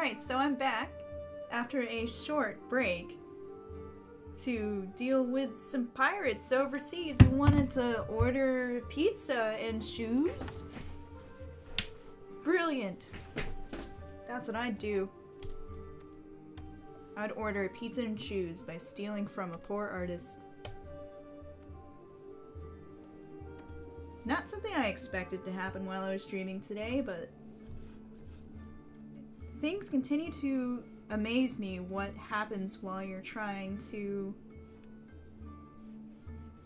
Alright, so I'm back after a short break to deal with some pirates overseas who wanted to order pizza and shoes. Brilliant. That's what I'd do. I'd order pizza and shoes by stealing from a poor artist. Not something I expected to happen while I was streaming today, but things continue to amaze me what happens while you're trying to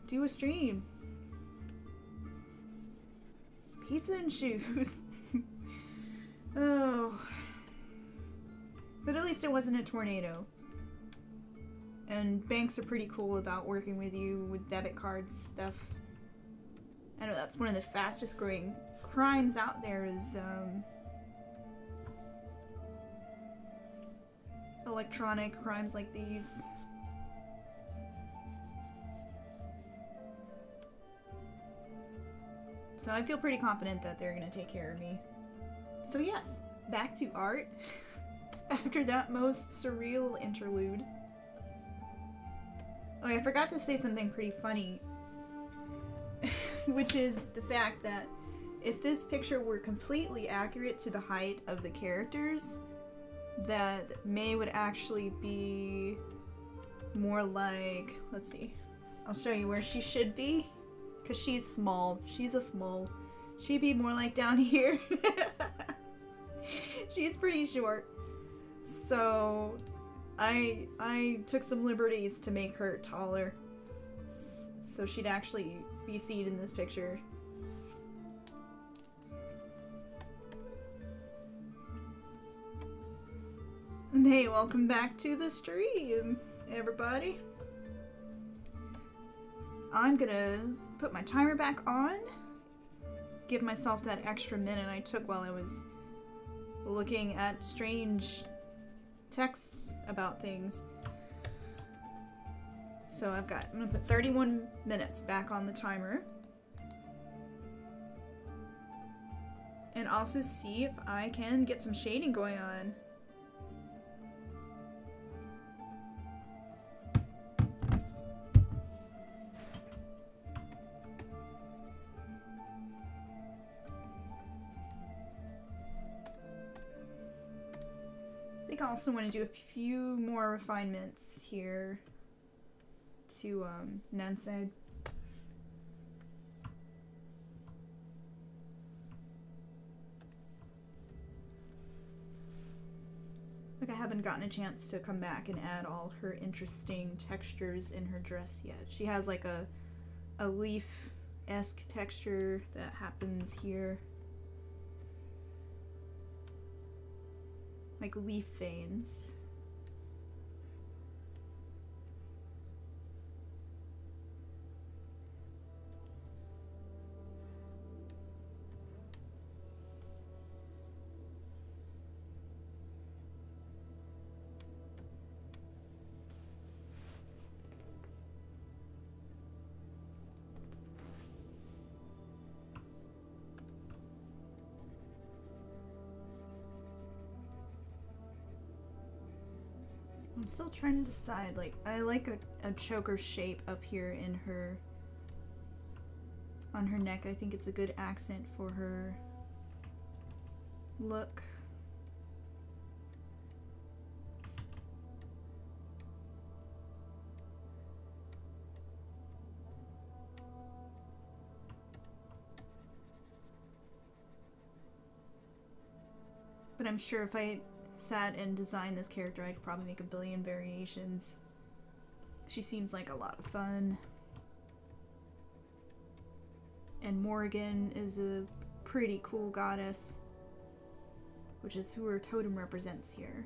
do a stream. Pizza and shoes. Oh. But at least it wasn't a tornado. And banks are pretty cool about working with you with debit cards stuff. I know that's one of the fastest growing crimes out there is electronic crimes like these. So I feel pretty confident that they're gonna take care of me. So yes, back to art after that most surreal interlude. Oh, I forgot to say something pretty funny, which is the fact that if this picture were completely accurate to the height of the characters, that May would actually be more like, let's see, I'll show you where she should be, because she's small. She's a small. She'd be more like down here. She's pretty short. So I took some liberties to make her taller, so she'd actually be seen in this picture. And hey, welcome back to the stream, everybody. I'm gonna put my timer back on, give myself that extra minute I took while I was looking at strange texts about things. So I'm gonna put 31 minutes back on the timer. And also see if I can get some shading going on. I think I also want to do a few more refinements here to Nansei. Like I haven't gotten a chance to come back and add all her interesting textures in her dress yet. She has like a leaf-esque texture that happens here. Like leaf veins. I'm still trying to decide, like, I like a choker shape up here in her, on her neck. I think it's a good accent for her look. But I'm sure if I sat and designed this character, I could probably make a billion variations. She seems like a lot of fun. And Morrigan is a pretty cool goddess, which is who her totem represents here.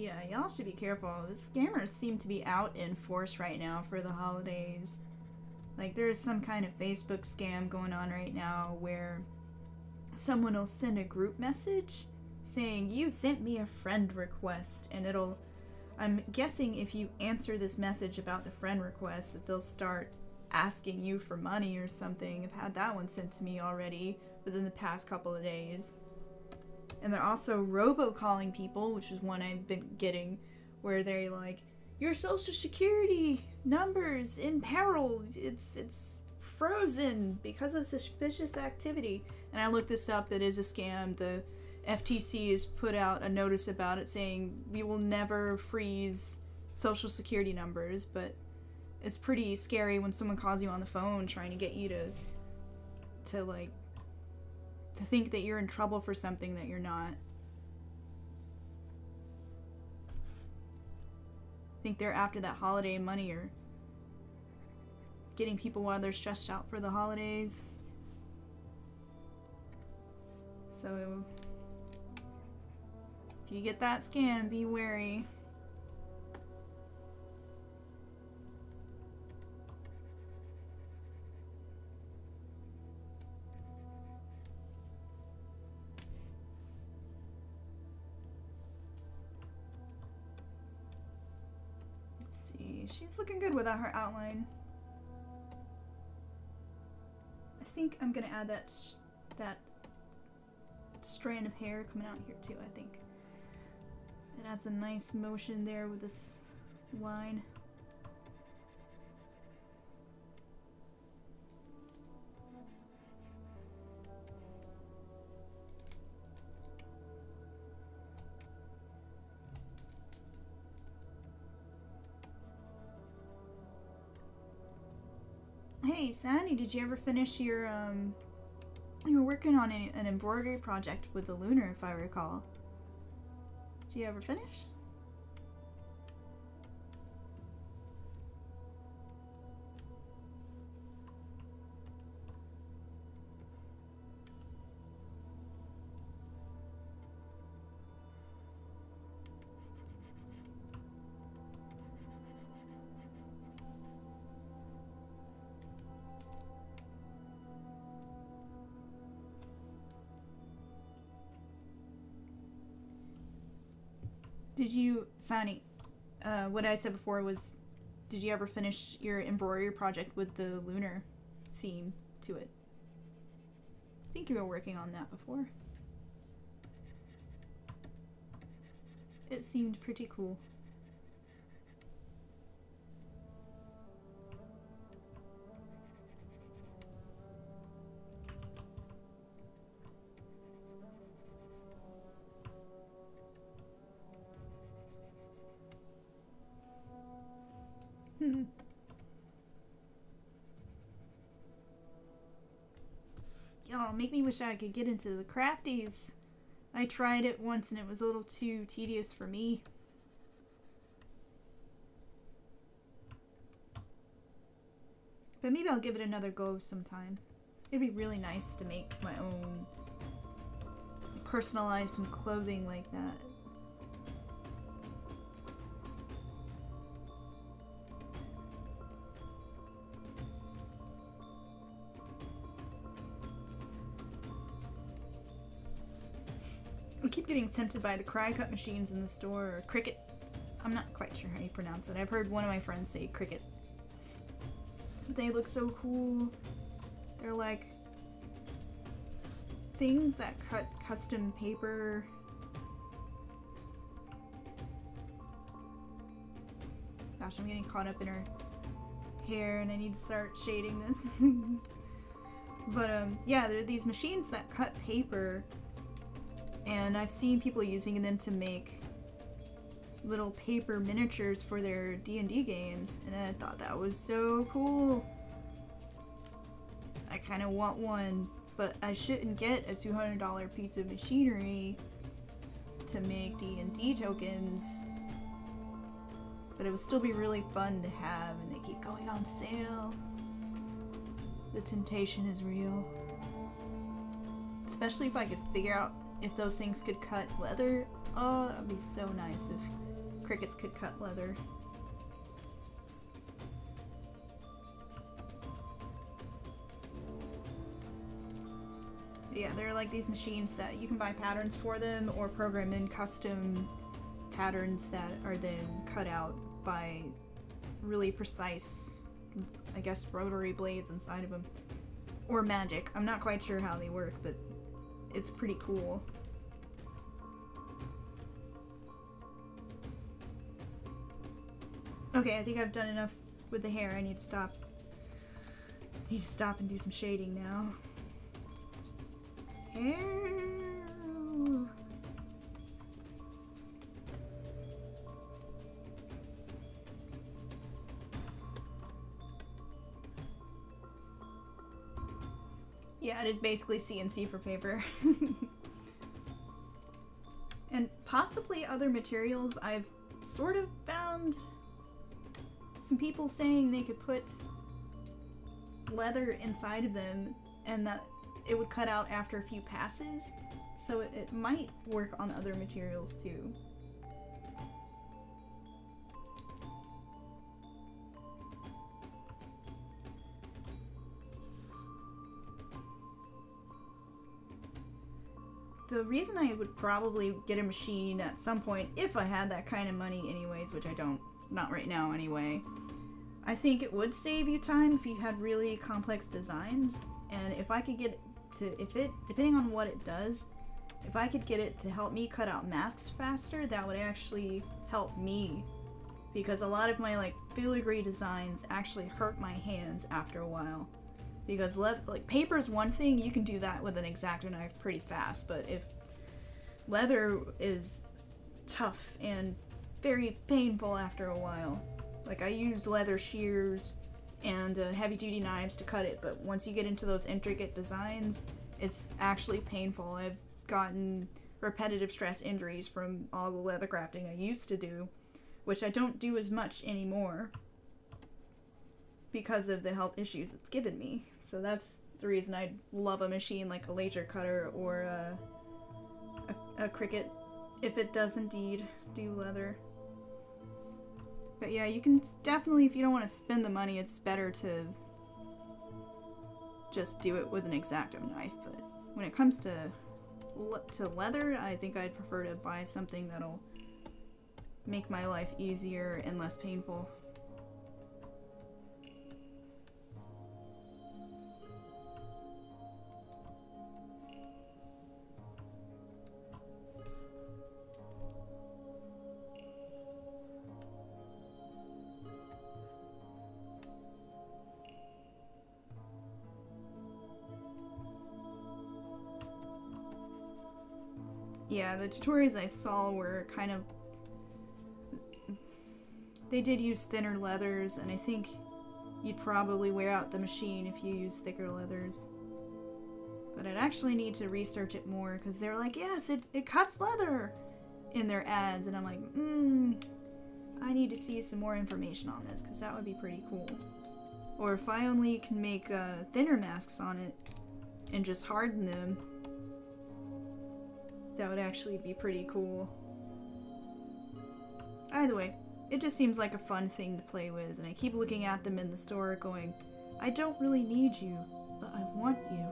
Yeah, y'all should be careful. The scammers seem to be out in force right now for the holidays. Like, there's some kind of Facebook scam going on right now where someone will send a group message saying, you sent me a friend request, and it'll... I'm guessing if you answer this message about the friend request that they'll start asking you for money or something. I've had that one sent to me already within the past couple of days. And they're also robocalling people, which is one I've been getting, where they're like, your social security number's in peril. It's frozen because of suspicious activity. And I looked this up. It is a scam. The FTC has put out a notice about it saying we will never freeze social security numbers, but it's pretty scary when someone calls you on the phone trying to get you to think that you're in trouble for something that you're not. I think they're after that holiday money or getting people while they're stressed out for the holidays. So if you get that scam, be wary. She's looking good without her outline. I think I'm gonna add that strand of hair coming out here too, I think. It adds a nice motion there with this line. Hey, Sandy, did you ever finish your, you were working on an embroidery project with the Lunar, if I recall. Did you ever finish? Did you, Sani, what I said before was, did you ever finish your embroidery project with the Lunar theme to it? I think you were working on that before. It seemed pretty cool. Y'all make me wish I could get into the crafties. I tried it once and it was a little too tedious for me. But maybe I'll give it another go sometime. It'd be really nice to make my own, personalize some clothing like that. I keep getting tempted by the cry cut machines in the store, or Cricut. I'm not quite sure how you pronounce it. I've heard one of my friends say Cricut. They look so cool. They're like things that cut custom paper. Gosh, I'm getting caught up in her hair and I need to start shading this. But yeah, there are these machines that cut paper. And I've seen people using them to make little paper miniatures for their D&D games, and I thought that was so cool. I kind of want one, but I shouldn't get a $200 piece of machinery to make D&D tokens. But it would still be really fun to have, and they keep going on sale. The temptation is real. Especially if I could figure out if those things could cut leather. Oh, that would be so nice if crickets could cut leather. Yeah, they're like these machines that you can buy patterns for them or program in custom patterns that are then cut out by really precise, I guess, rotary blades inside of them. Or magic. I'm not quite sure how they work, but it's pretty cool. Okay, I think I've done enough with the hair. I need to stop. I need to stop and do some shading now. Hair. Yeah, it is basically CNC for paper. And possibly other materials. I've sort of found some people saying they could put leather inside of them and that it would cut out after a few passes. So it might work on other materials too. The reason I would probably get a machine at some point, if I had that kind of money anyways, which I don't, not right now anyway, I think it would save you time if you had really complex designs. And if I could get it to, depending on what it does, if I could get it to help me cut out masks faster, that would actually help me. Because a lot of my like filigree designs actually hurt my hands after a while. Because like paper is one thing, you can do that with an X-Acto knife pretty fast, but if leather is tough and very painful after a while. Like I use leather shears and heavy-duty knives to cut it, but once you get into those intricate designs, it's actually painful. I've gotten repetitive stress injuries from all the leather crafting I used to do, which I don't do as much anymore because of the health issues it's given me. So that's the reason I love a machine like a laser cutter or a Cricut, if it does indeed do leather. But yeah, you can definitely, if you don't want to spend the money, it's better to just do it with an X-Acto knife. But when it comes to leather, I think I'd prefer to buy something that'll make my life easier and less painful. Yeah, the tutorials I saw were kind of... They did use thinner leathers, and I think you'd probably wear out the machine if you use thicker leathers. But I'd actually need to research it more, because they were like, yes, it cuts leather in their ads, and I'm like, I need to see some more information on this, because that would be pretty cool. Or if I only can make thinner masks on it, and just harden them, that would actually be pretty cool. Either way, it just seems like a fun thing to play with, and I keep looking at them in the store going, I don't really need you, but I want you.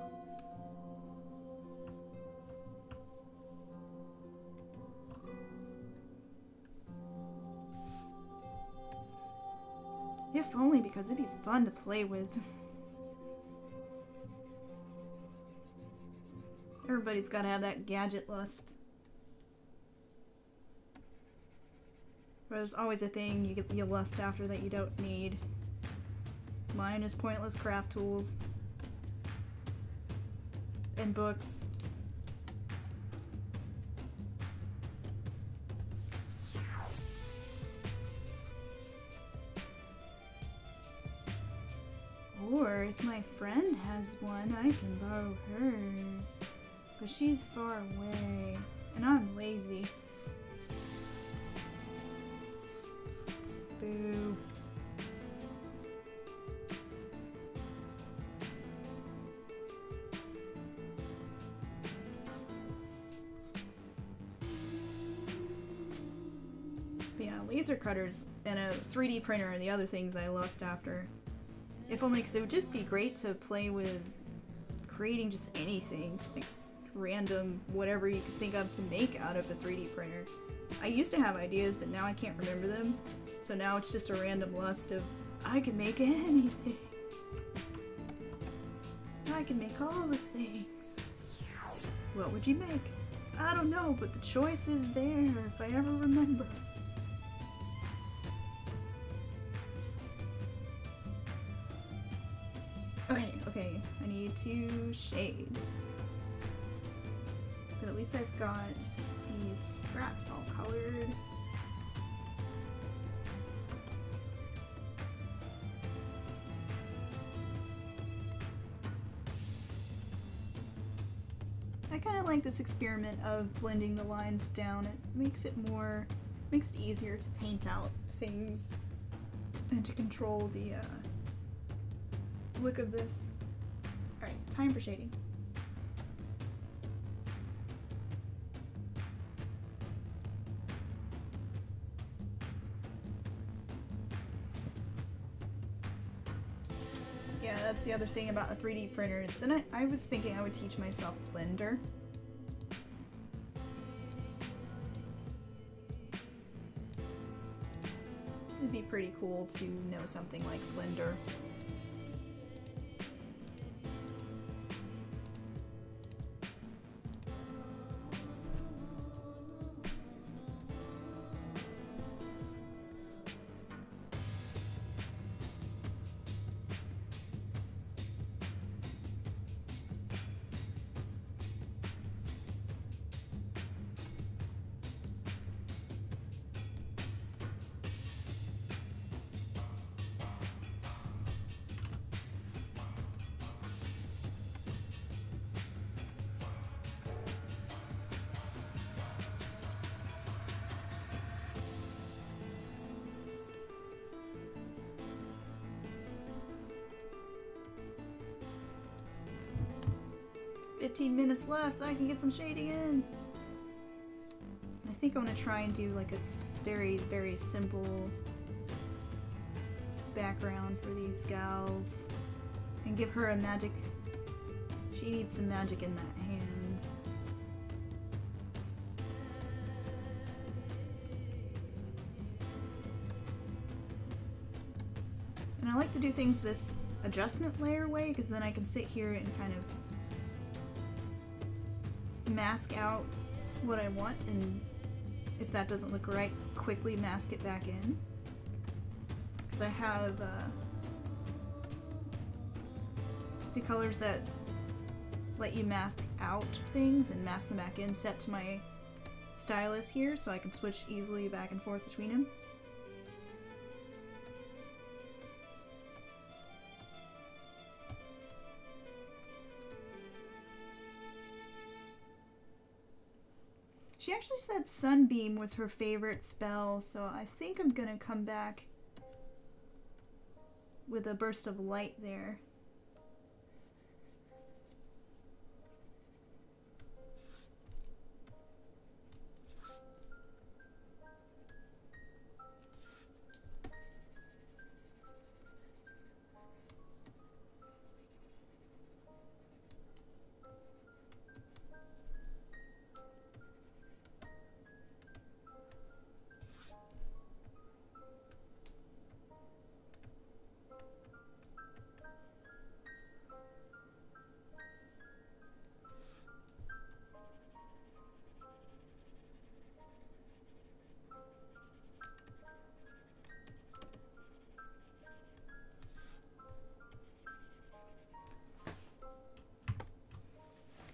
If only because it'd be fun to play with. Everybody's gotta have that gadget lust. There's always a thing you lust after that you don't need. Mine is pointless craft tools. And books. Or if my friend has one, I can borrow hers. But she's far away, and I'm lazy. Boo. Yeah, laser cutters and a 3D printer and the other things I lust after. If only because it would just be great to play with creating just anything, like random whatever you could think of to make out of a 3D printer. I used to have ideas, but now I can't remember them. So now it's just a random lust of, I can make anything. I can make all the things. What would you make? I don't know, but the choice is there if I ever remember. Okay, I need to shade. But at least I've got these scraps all colored. I kind of like this experiment of blending the lines down. It makes it easier to paint out things and to control the look of this. Alright, time for shading. Yeah, that's the other thing about a 3D printer is then I was thinking I would teach myself Blender. It'd be pretty cool to know something like Blender. It's 15 minutes left, I can get some shading in. I think I want to try and do like a very, very simple background for these gals and give her a magic. She needs some magic in that hand. And I like to do things this adjustment layer way because then I can sit here and kind of mask out what I want, and if that doesn't look right, quickly mask it back in. Because I have the colors that let you mask out things and mask them back in set to my stylus here, so I can switch easily back and forth between them. She actually said Sunbeam was her favorite spell, so I think I'm gonna come back with a burst of light there.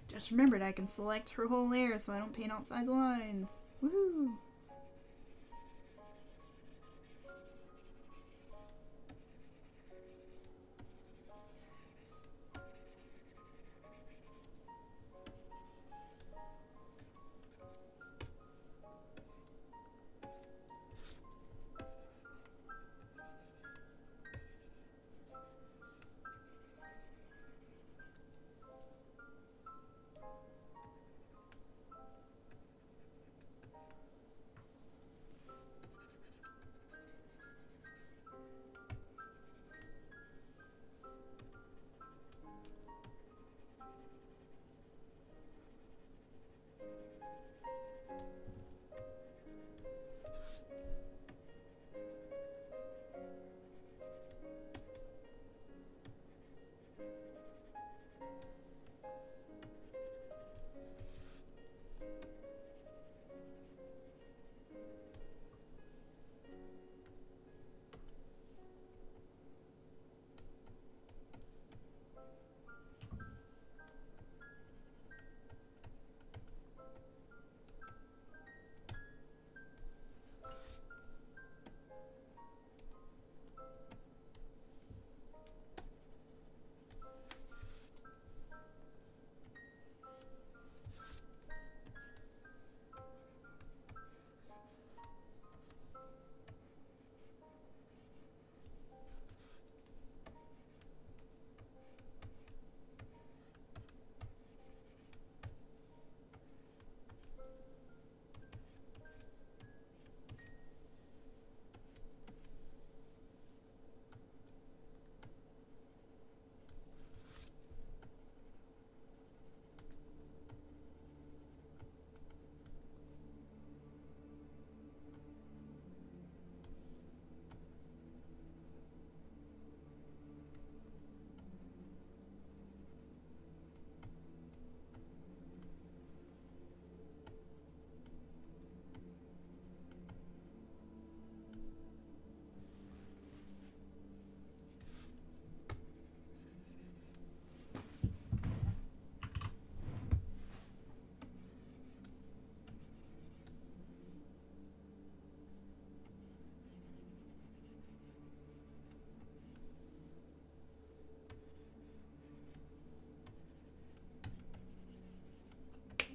Just remembered I can select her whole layer so I don't paint outside the lines. Woohoo!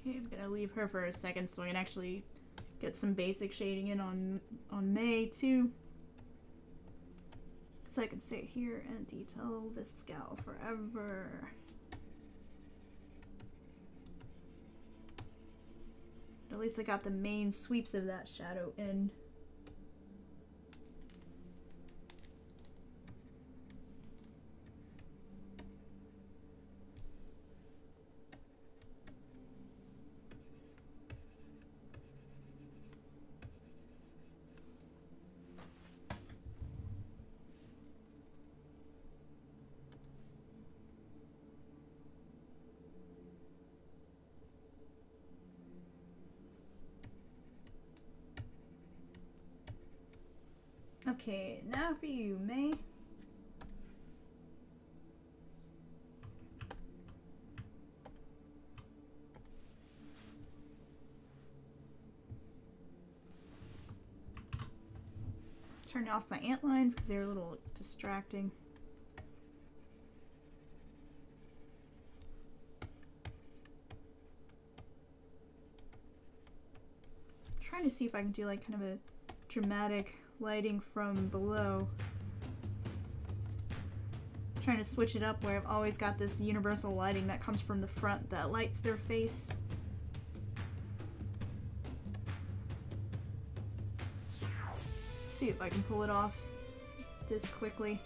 Okay, I'm gonna leave her for a second so I can actually get some basic shading in on May too. So I can sit here and detail this gal forever. At least I got the main sweeps of that shadow in. Okay, now for you, May. Turn off my ant lines because they're a little distracting. I'm trying to see if I can do like kind of a dramatic lighting from below. I'm trying to switch it up where I've always got this universal lighting that comes from the front that lights their face. See if I can pull it off this quickly.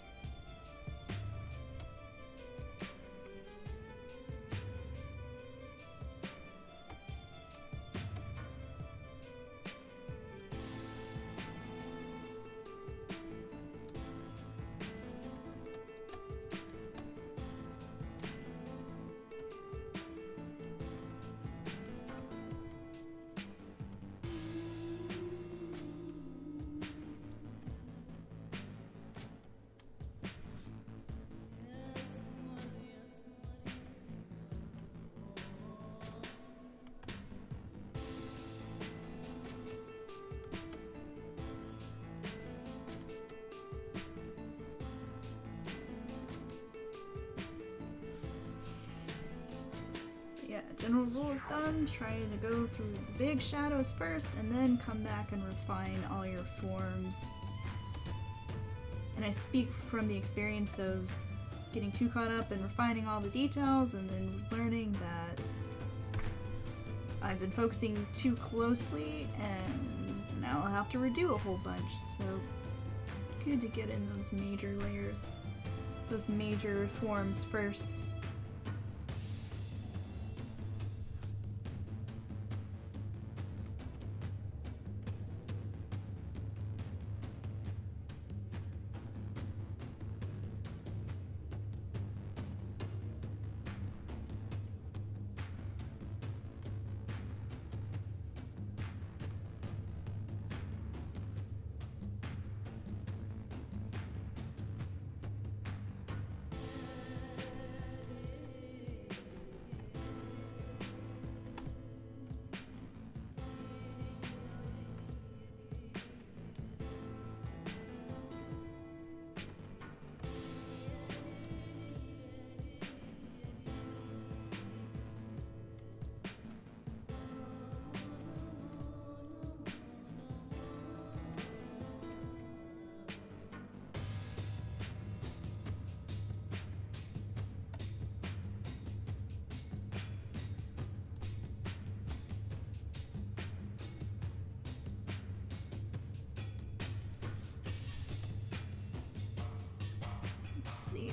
Yeah, general rule of thumb, try to go through the big shadows first and then come back and refine all your forms. And I speak from the experience of getting too caught up in refining all the details and then learning that I've been focusing too closely and now I'll have to redo a whole bunch. So good to get in those major layers, those major forms first.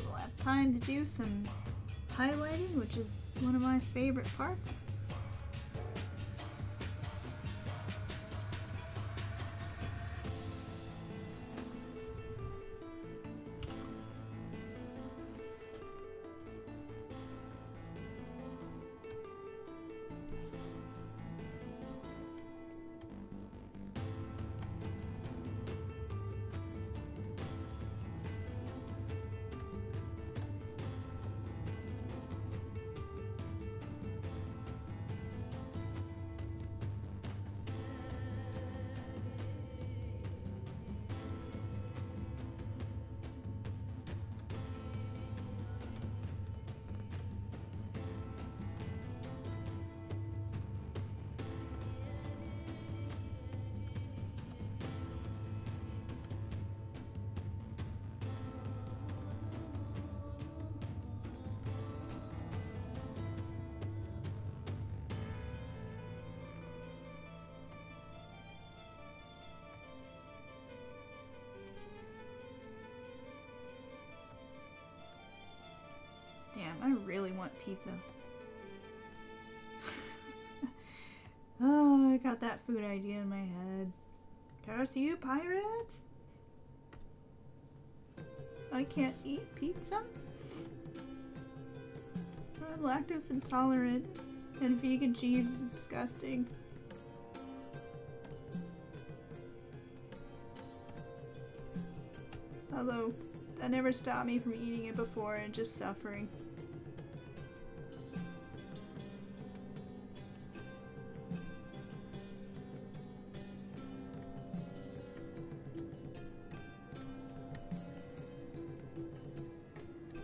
We'll have time to do some highlighting, which is one of my favorite parts. Damn, I really want pizza. Oh, I got that food idea in my head. Curse you, pirates! I can't eat pizza? I'm lactose intolerant, and vegan cheese is disgusting. Although, that never stopped me from eating it before and just suffering.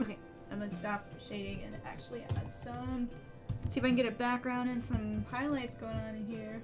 Okay, I'm gonna stop shading and actually add some. See if I can get a background and some highlights going on in here.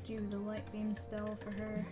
Do the light beam spell for her.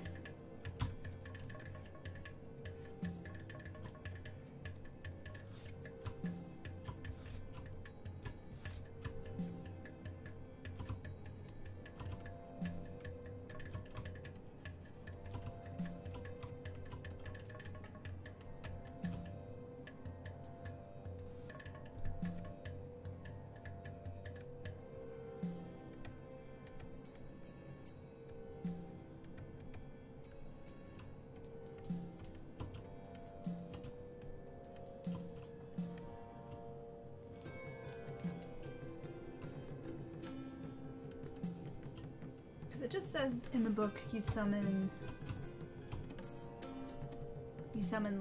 It just says in the book you summon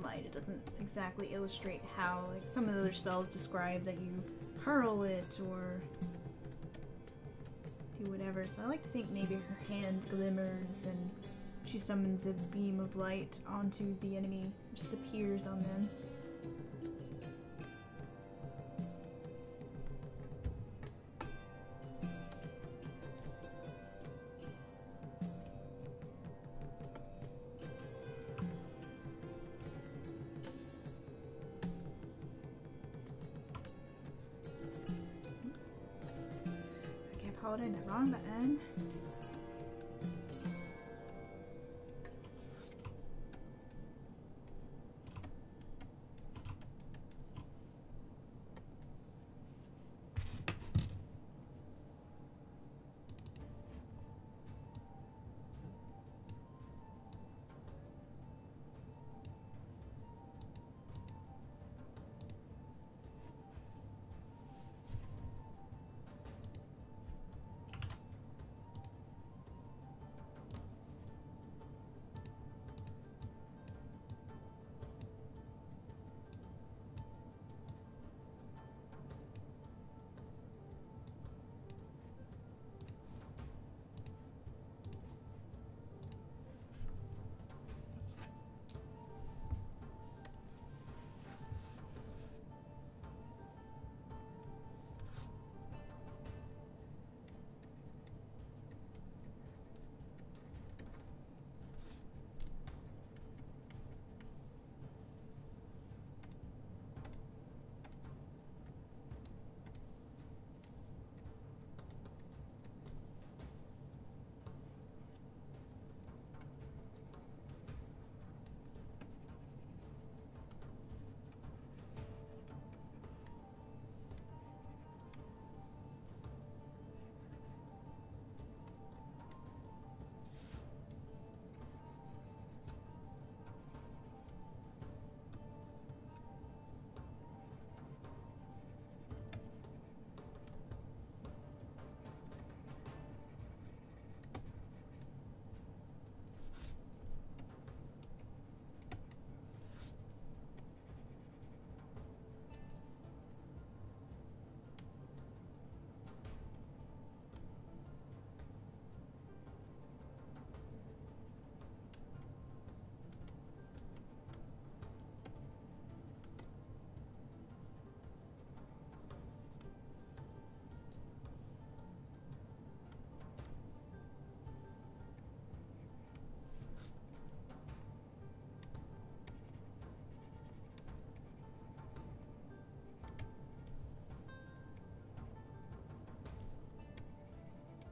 light. It doesn't exactly illustrate how. Like some of the other spells describe that you hurl it or do whatever. So I like to think maybe her hand glimmers and she summons a beam of light onto the enemy. It just appears on them. Holding the wrong button.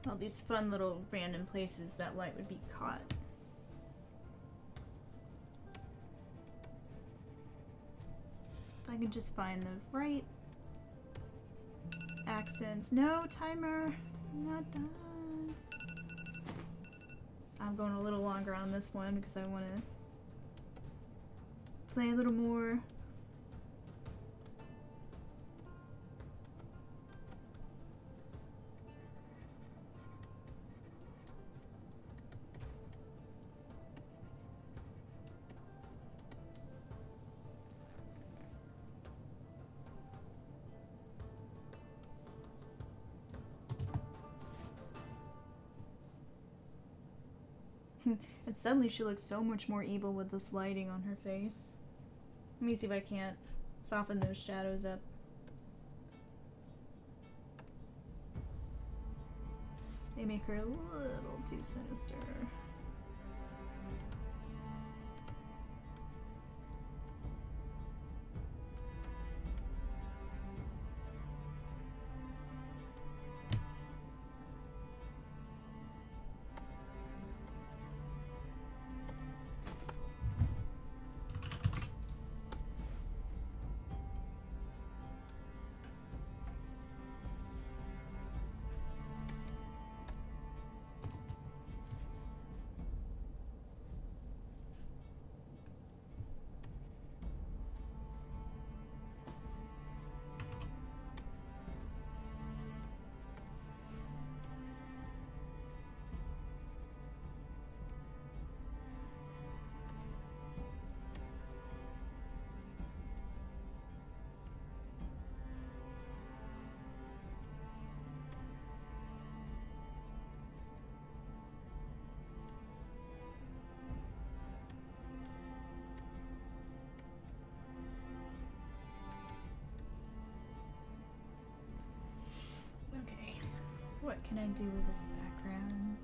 All these fun little random places that light would be caught. If I can just find the right accents. No, timer! I'm not done. I'm going a little longer on this one because I want to play a little more. And suddenly she looks so much more evil with this lighting on her face. Let me see if I can't soften those shadows up. They make her a little too sinister. Okay, what can I do with this background?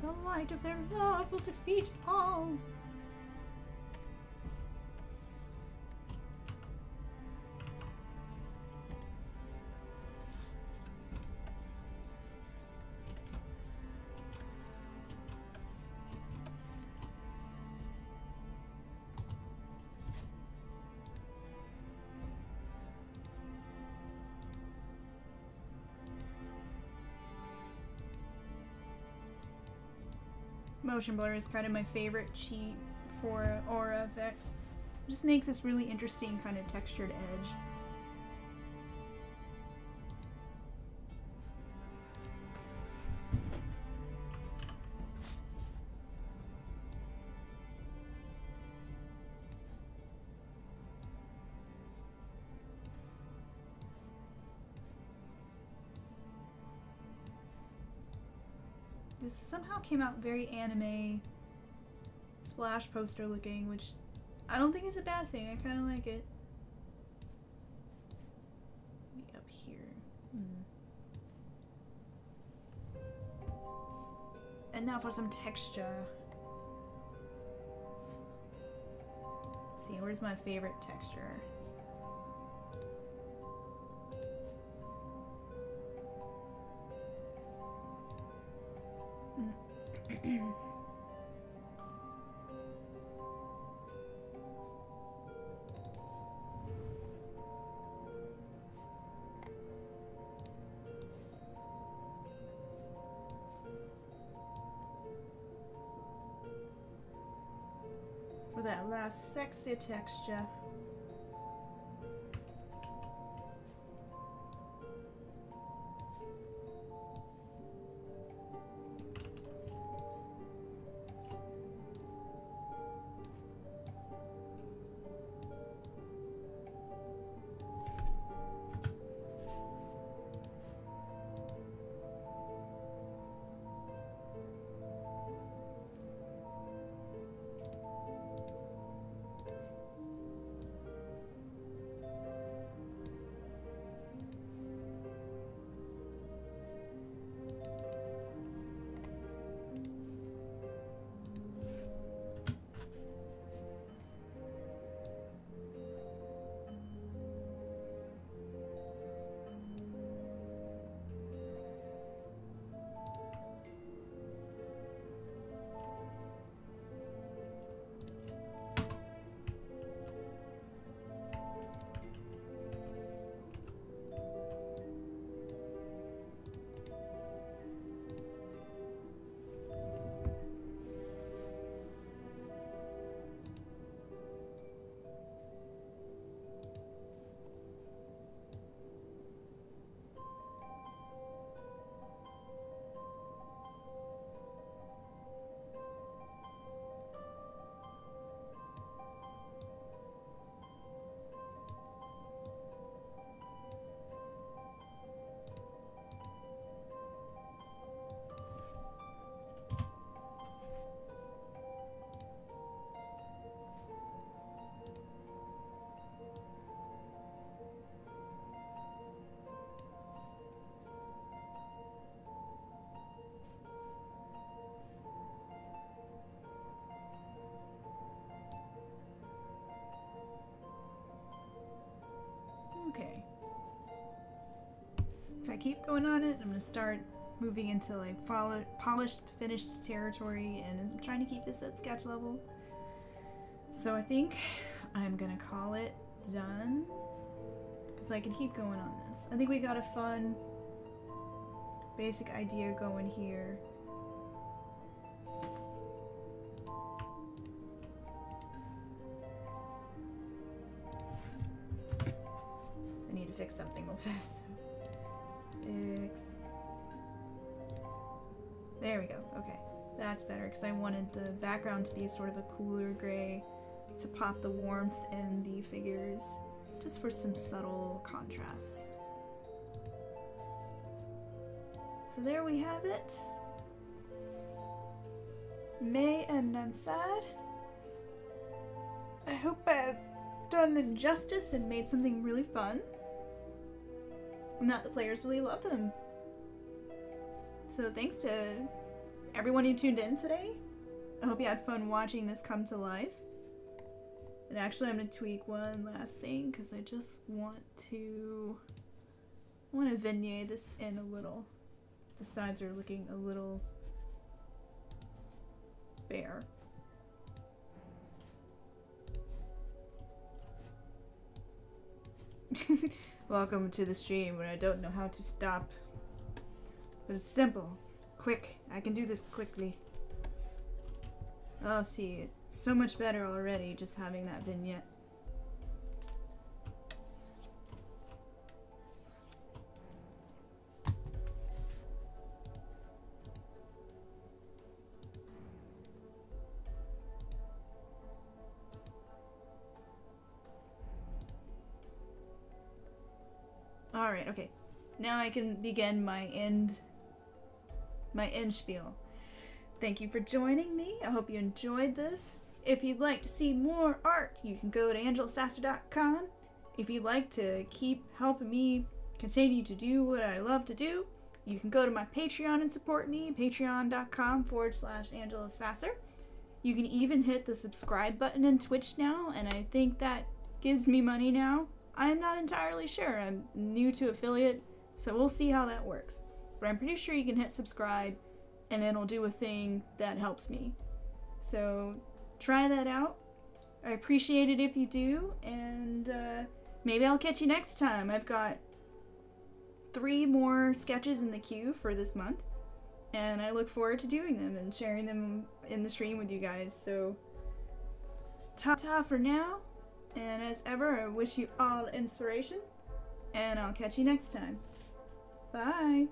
The light of their love will defeat all. Motion blur is kind of my favorite cheat for aura effects. It just makes this really interesting kind of textured edge. This somehow came out very anime splash poster looking, which I don't think is a bad thing. I kind of like it. Up here. And now for some texture. Let's see, where's my favorite texture? For that last sexy texture. Okay. If I keep going on it, I'm gonna start moving into like polished, finished territory, and I'm trying to keep this at sketch level. So I think I'm gonna call it done, because I can keep going on this. I think we got a fun basic idea going here. I need to fix something real fast. Fix. There we go. Okay. That's better, because I wanted the background to be sort of a cooler gray to pop the warmth in the figures, just for some subtle contrast. So there we have it. May and Nansad. I hope I've done them justice and made something really fun, and that the players really love them. So thanks to everyone who tuned in today. I hope you had fun watching this come to life. And actually I'm going to tweak one last thing, because I just want to vignette this in a little. The sides are looking a little bare. Welcome to the stream where I don't know how to stop. But it's simple. Quick. I can do this quickly. Oh, see. So much better already just having that vignette. Alright, okay. Now I can begin my end spiel. Thank you for joining me. I hope you enjoyed this. If you'd like to see more art, you can go to angelasasser.com. If you'd like to keep helping me continue to do what I love to do, you can go to my Patreon and support me, patreon.com/AngelaSasser. You can even hit the subscribe button in Twitch now, and I think that gives me money now. I'm not entirely sure. I'm new to affiliate, so we'll see how that works. But I'm pretty sure you can hit subscribe and it'll do a thing that helps me. So try that out. I appreciate it if you do, and maybe I'll catch you next time. I've got 3 more sketches in the queue for this month, and I look forward to doing them and sharing them in the stream with you guys. So ta-ta for now, and as ever, I wish you all inspiration, and I'll catch you next time. Bye!